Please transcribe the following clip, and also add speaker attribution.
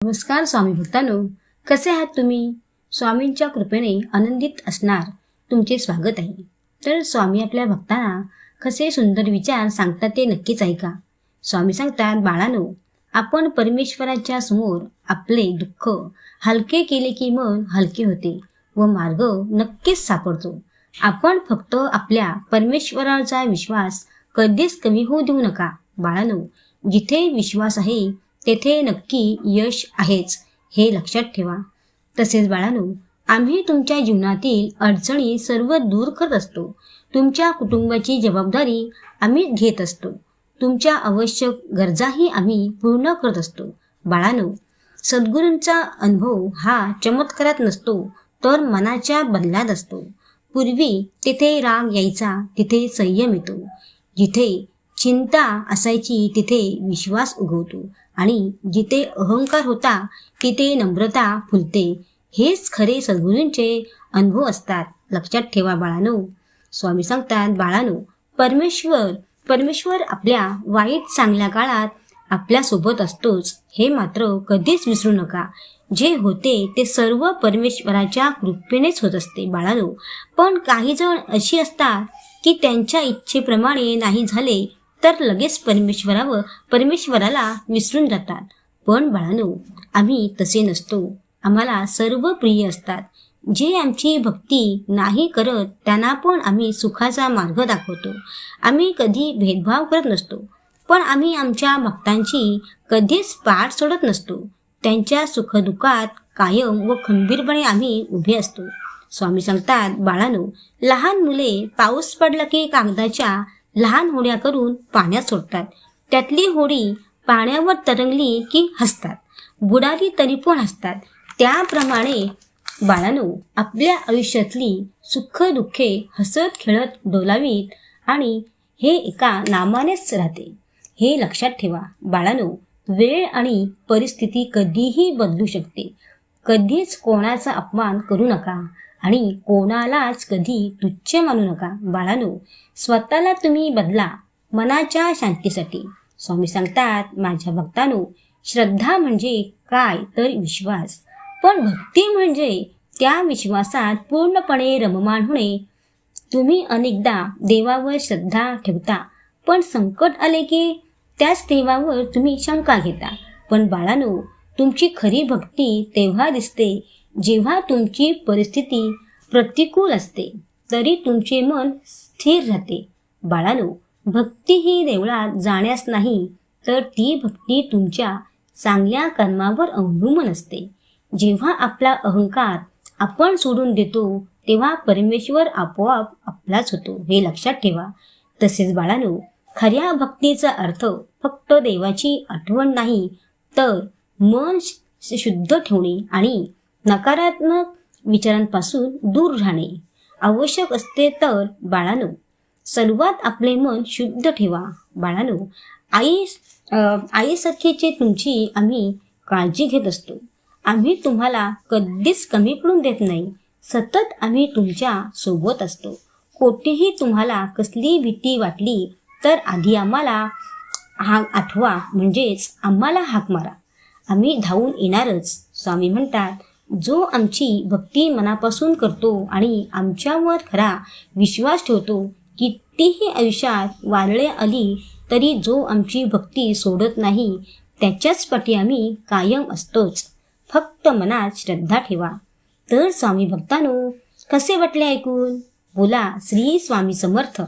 Speaker 1: नमस्कार स्वामी भक्तांनो, कसे आहात तुम्ही? स्वामींच्या कृपेने आनंदित असणार तुमचे स्वागत आहे. तर स्वामी आपल्या भक्तांना कसे सुंदर विचार सांगतात ते नक्कीच ऐका. स्वामी सांगतात, बाळांनो, आपण परमेश्वराच्या समोर आपले दुःख हलके केले की मन हलके होते व मार्ग नक्कीच सापडतो. आपण फक्त आपल्या परमेश्वराचा विश्वास कधीच कमी होऊ देऊ नका. बाळांनो, जिथे विश्वास आहे तेथे नक्की यश आहेच, हे लक्षात ठेवा. तसेच बाळांनो, आम्ही तुमच्या जीवनातील अडचणी सर्व दूर करत असतो. तुमच्या कुटुंबाची जबाबदारी आम्ही घेत असतो. तुमच्या आवश्यक गरजाही आम्ही पूर्ण करत असतो. बाळांनो, सद्गुरूंचा अनुभव हा चमत्कारात नसतो, तर मनाच्या बदलात असतो. पूर्वी तिथे राग यायचा, तिथे संयम येतो. जिथे चिंता असायची तिथे विश्वास उगवतो आणि जिथे अहंकार होता तिथे नम्रता फुलते. हेच खरे सद्गुरूंचे अनुभव असतात. लक्षात ठेवा बाळांनो. स्वामी सांगतात, बाळांनो, परमेश्वर आपल्या वाईट चांगल्या काळात आपल्यासोबत असतोच, हे मात्र कधीच विसरू नका. जे होते ते सर्व परमेश्वराच्या कृपेनेच होत असते. बाळांनो, पण काही जण अशी असतात की त्यांच्या इच्छेप्रमाणे नाही झाले तर लगेच परमेश्वराला विसरून जातात. पण बाळांनो, आम्ही तसे नसतो. आम्हाला सर्व प्रिय असतात. जे आमची भक्ती नाही करत त्यांना पण आम्ही सुखाचा मार्ग दाखवतो. आम्ही कधी भेदभाव करत नसतो, पण आम्ही आमच्या भक्तांची कधीच पाठ सोडत नसतो. त्यांच्या सुखदुःखात कायम व खंबीरपणे आम्ही उभे असतो. स्वामी सांगतात, बाळांनो, लहान मुले पाऊस पडला की कागदाच्या लहान होड्या करून पाण्यात सोडतात. त्यातली होडी पाण्यावर तरंगली की हसतात, बुडाली तरी पण हसतात. त्याप्रमाणे बाळांनो, आपल्या आयुष्यातली सुख दुःखे हसत खेळत डोलावीत आणि हे एका नामानेच राहते, हे लक्षात ठेवा. बाळांनो, वेळ आणि परिस्थिती कधीही बदलू शकते. कधीच कोणाचा अपमान करू नका आणि कोणालाच कधी तुच्छ मानू नका. बाळांनो, स्वतःला तुम्ही बदला मनाच्या शांतीसाठी. स्वामी सांगतात, माझ्या भक्तांनो, श्रद्धा म्हणजे काय तर विश्वास, पण भक्ती म्हणजे त्या विश्वासात पूर्णपणे रममाण होणे. तुम्ही अनेकदा देवावर श्रद्धा ठेवता, पण संकट आले की त्याच देवावर तुम्ही शंका घेता. पण बाळांनो, तुमची खरी भक्ती तेव्हा दिसते जेव्हा तुमची परिस्थिती प्रतिकूल असते तरी तुमचे मन स्थिर राहते. बाळांनो, भक्ती ही देवळात जाण्यास नाही, तर ती भक्ती तुमच्या चांगल्या कर्मावर अवलंबून असते. जेव्हा आपला अहंकार आपण सोडून देतो तेव्हा परमेश्वर आपोआप आपलाच होतो, हे लक्षात ठेवा. तसेच बाळांनो, खऱ्या भक्तीचा अर्थ फक्त देवाची आठवण नाही, तर मन शुद्ध ठेवणे आणि नकारात्मक विचारांपासून दूर राहणे आवश्यक असते. तर बाळांनो, सर्वात आपले मन शुद्ध ठेवा. बाळांनो, आईसारखीची तुमची आम्ही काळजी घेत असतो. आम्ही तुम्हाला कधीच कमी पडून देत नाही. सतत आम्ही तुमच्या सोबत असतो. कोठेही तुम्हाला कसली भीती वाटली तर आधी आम्हाला आठवा, म्हणजेच आम्हाला हाक मारा. आम्ही धावून येणारच. स्वामी म्हणतात, जो आमची भक्ती मनापासून करतो आणि आमच्यावर खरा विश्वास ठेवतो, कितीही आयुष्यात वादळे आली तरी जो आमची भक्ती सोडत नाही, त्याच्याच पाठी आम्ही कायम असतोच. फक्त मनात श्रद्धा ठेवा. तर स्वामी भक्तांनो, कसे वाटले ऐकून? बोला, श्री स्वामी समर्थ.